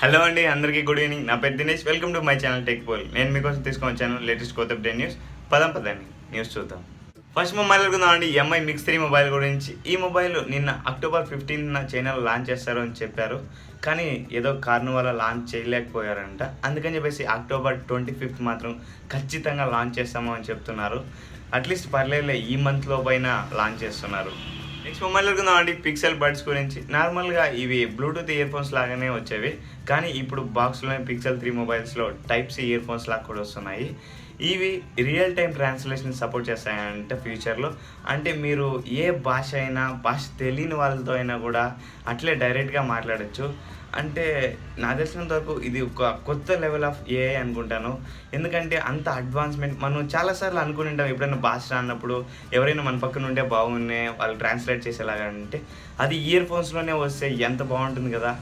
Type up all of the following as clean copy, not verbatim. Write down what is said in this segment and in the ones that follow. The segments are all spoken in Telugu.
హలో అండి, అందరికీ గుడ్ ఈవినింగ్. నా పేరు Dinesh. Welcome to my channel tech pol. నేను మీకోసం తీసుకొని వచ్చాను లేటెస్ట్ కొత్త అప్డేట్ న్యూస్. పదండి న్యూస్ చూద్దాం. ఫస్ట్ మొబైల్ అనుకుందామండి, ఎంఐ మిక్స్ 3 మొబైల్ గురించి. ఈ మొబైల్ నిన్న అక్టోబర్ 15న చైనాలో లాంచ్ చేస్తారు అని చెప్పారు, కానీ ఏదో కారణం వల్ల లాంచ్ చేయలేకపోయారంట. అందుకని చెప్పేసి అక్టోబర్ 25th మాత్రం ఖచ్చితంగా లాంచ్ చేస్తాము అని చెప్తున్నారు. అట్లీస్ట్ పర్లేదులే, ఈ మంత్లో పైన లాంచ్ చేస్తున్నారు. నెక్స్ట్ మొబైల్ అనుకుందామండి, పిక్సెల్ బడ్స్ గురించి. నార్మల్గా ఇవి బ్లూటూత్ ఇయర్ ఫోన్స్ లాగానే వచ్చేవి, కానీ ఇప్పుడు బాక్స్లోనే పిక్సెల్ 3 మొబైల్స్లో టైప్ సి ఇయర్ ఫోన్స్ లాగా కూడా వస్తున్నాయి. ఇవి రియల్ టైం ట్రాన్స్లేషన్ సపోర్ట్ చేస్తాయంటే ఫ్యూచర్లో. అంటే మీరు ఏ భాష తెలియని వాళ్ళతో అయినా కూడా అట్లే డైరెక్ట్గా మాట్లాడచ్చు. అంటే నాకు తెలిసినంత వరకు ఇది ఒక కొత్త లెవెల్ ఆఫ్ ఏఐ అనుకుంటాను. ఎందుకంటే అంత అడ్వాన్స్మెంట్ మనం చాలాసార్లు అనుకుని ఉంటాం. ఎప్పుడైనా భాష రానప్పుడు ఎవరైనా మన పక్కన ఉంటే బాగున్నాయి వాళ్ళు ట్రాన్స్లేట్ చేసేలాగా, అంటే అది ఇయర్ ఫోన్స్లోనే వస్తే ఎంత బాగుంటుంది కదా.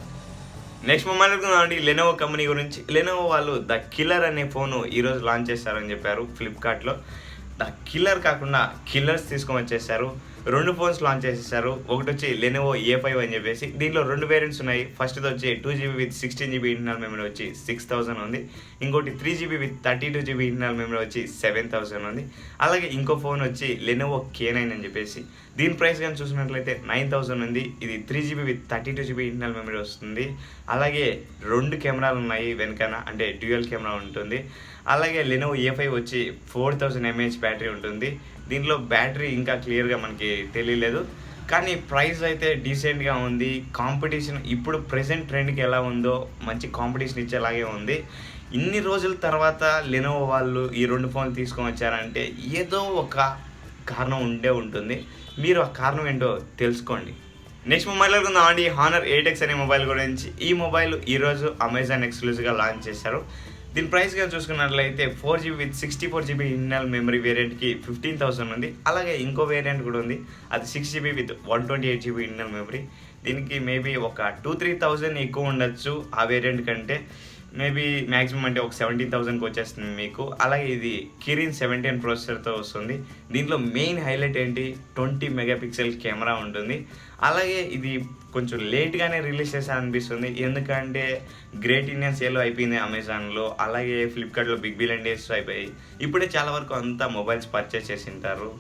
నెక్స్ట్ మొబైల్ అనుకుందామండి, లెనోవో కంపెనీ గురించి. లెనోవో వాళ్ళు ద కిల్లర్ అనే ఫోను ఈరోజు లాంచ్ చేస్తారని చెప్పారు ఫ్లిప్కార్ట్లో. ద కిల్లర్ కాకుండా కిల్లర్స్ తీసుకొని వచ్చేసారు. 2 ఫోన్స్ లాంచ్ చేసేసారు. ఒకటి వచ్చి లెనోవో A5 అని చెప్పేసి. దీంట్లో 2 వేరియంట్స్ ఉన్నాయి. ఫస్ట్ది వచ్చి 2GB with 16GB internal memory వచ్చి 6000 ఉంది. ఇంకోటి 3GB with 32GB internal memory వచ్చి 7000 ఉంది. అలాగే ఇంకో ఫోన్ వచ్చి లెనోవో K9 అని చెప్పేసి. దీని ప్రైస్ కానీ చూసినట్లయితే 9000 ఉంది. ఇది 3GB with 32GB internal memory వస్తుంది. అలాగే 2 కెమెరాలు ఉన్నాయి వెనకన, అంటే డ్యూయల్ కెమెరా ఉంటుంది. అలాగే లెనోవో A5 వచ్చి 4000 mAh బ్యాటరీ ఉంటుంది. దీంట్లో బ్యాటరీ ఇంకా క్లియర్గా మనకి తెలియలేదు, కానీ ప్రైస్ అయితే డీసెంట్గా ఉంది. కాంపిటీషన్ ఇప్పుడు ప్రెసెంట్ ట్రెండ్కి ఎలా ఉందో మంచి కాంపిటీషన్ ఇచ్చేలాగే ఉంది. ఇన్ని రోజుల తర్వాత లెనోవో వాళ్ళు ఈ 2 ఫోన్లు తీసుకొని వచ్చారంటే ఏదో ఒక కారణం ఉంటుంది. మీరు ఆ కారణం ఏంటో తెలుసుకోండి. నెక్స్ట్ మొబైల్ అనుకుందామండి, హానర్ 8X అనే మొబైల్ గురించి. ఈ మొబైల్ ఈరోజు అమెజాన్ ఎక్స్క్లూజివ్గా లాంచ్ చేశారు. దీని ప్రైస్గా చూసుకున్నట్లయితే 4GB with 64GB internal memory వేరియంట్కి 15000 ఉంది. అలాగే ఇంకో వేరియంట్ కూడా ఉంది, అది 6GB with 128GB internal memory. దీనికి మేబీ ఒక 2-3,000 ఎక్కువ ఉండొచ్చు ఆ వేరియంట్ కంటే. మేబీ మ్యాక్సిమం అంటే ఒక 17,000కి వచ్చేస్తుంది మీకు. అలాగే ఇది కిరిన్ 17 ప్రాసెసర్తో వస్తుంది. దీంట్లో మెయిన్ హైలైట్ ఏంటి, 20 మెగాపిక్సెల్ కెమెరా ఉంటుంది. అలాగే ఇది కొంచెం లేట్గానే రిలీజ్ చేశారనిపిస్తుంది, ఎందుకంటే గ్రేట్ ఇండియన్ సేల్ అయిపోయింది అమెజాన్లో. అలాగే ఫ్లిప్కార్ట్లో బిగ్ బిలియన్ డేస్ అయిపోయాయి. ఇప్పుడే చాలా వరకు అంతా మొబైల్స్ పర్చేస్ చేసి ఉంటారు.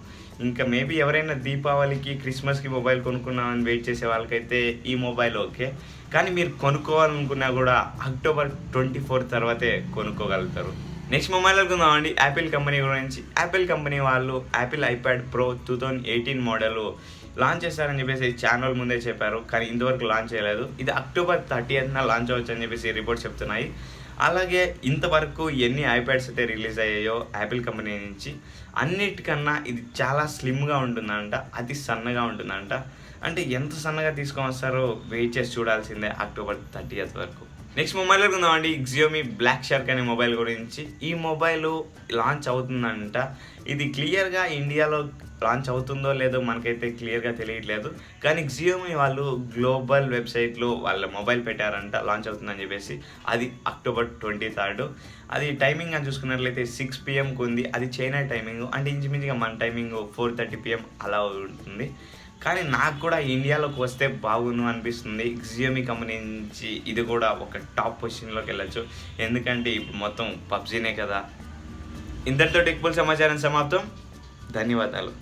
ఇంకా మేబీ ఎవరైనా దీపావళికి క్రిస్మస్కి మొబైల్ కొనుక్కున్నామని వెయిట్ చేసే వాళ్ళకైతే ఈ మొబైల్ ఓకే. కానీ మీరు కొనుక్కోవాలనుకున్నా కూడా అక్టోబర్ 24 తర్వాతే కొనుక్కోగలుగుతారు. నెక్స్ట్ మొబైల్ అనుకుందామండి, యాపిల్ కంపెనీ గురించి. యాపిల్ కంపెనీ వాళ్ళు Apple iPad pro 2018 model launch చేస్తారని చెప్పేసి ఛానల్ ముందే చెప్పారు, కానీ ఇంతవరకు లాంచ్ చేయలేదు. ఇది అక్టోబర్ 30న లాంచ్ అవ్వచ్చు అని చెప్పేసి రిపోర్ట్స్ చెప్తున్నాయి. అలాగే ఇంతవరకు ఎన్ని ఐప్యాడ్స్ అయితే రిలీజ్ అయ్యాయో యాపిల్ కంపెనీ నుంచి, అన్నిటికన్నా ఇది చాలా స్లిమ్గా ఉంటుందంట, అతి సన్నగా ఉంటుందంట. అంటే ఎంత సన్నగా తీసుకొని వస్తారో వెయిట్ చేసి చూడాల్సిందే అక్టోబర్ 30th వరకు. నెక్స్ట్ మొబైల్ అనుకుందామండి, Xiaomi బ్లాక్ షార్క్ అనే మొబైల్ గురించి. ఈ మొబైల్ లాంచ్ అవుతుందంట. ఇది క్లియర్గా ఇండియాలో లాంచ్ అవుతుందో లేదో మనకైతే క్లియర్గా తెలియట్లేదు, కానీ Xiaomi వాళ్ళు గ్లోబల్ వెబ్సైట్లో వాళ్ళ మొబైల్ పెట్టారంట లాంచ్ అవుతుందని చెప్పేసి. అది అక్టోబర్ 23rd. అది టైమింగ్ అని చూసుకున్నట్లయితే 6 PM ఉంది. అది చైనా టైమింగ్, అంటే ఇంచుమించుగా మన టైమింగ్ 4:30 PM అలా ఉంటుంది. కానీ నాకు కూడా ఇండియాలోకి వస్తే బాగుండు అనిపిస్తుంది. Xiaomi కంపెనీ నుంచి ఇది కూడా ఒక టాప్ పొజిషన్లోకి వెళ్ళచ్చు, ఎందుకంటే ఇప్పుడు మొత్తం పబ్జీనే కదా. ఇంతటితో టెక్ పోల్ సమాచారం సమాప్తం. ధన్యవాదాలు.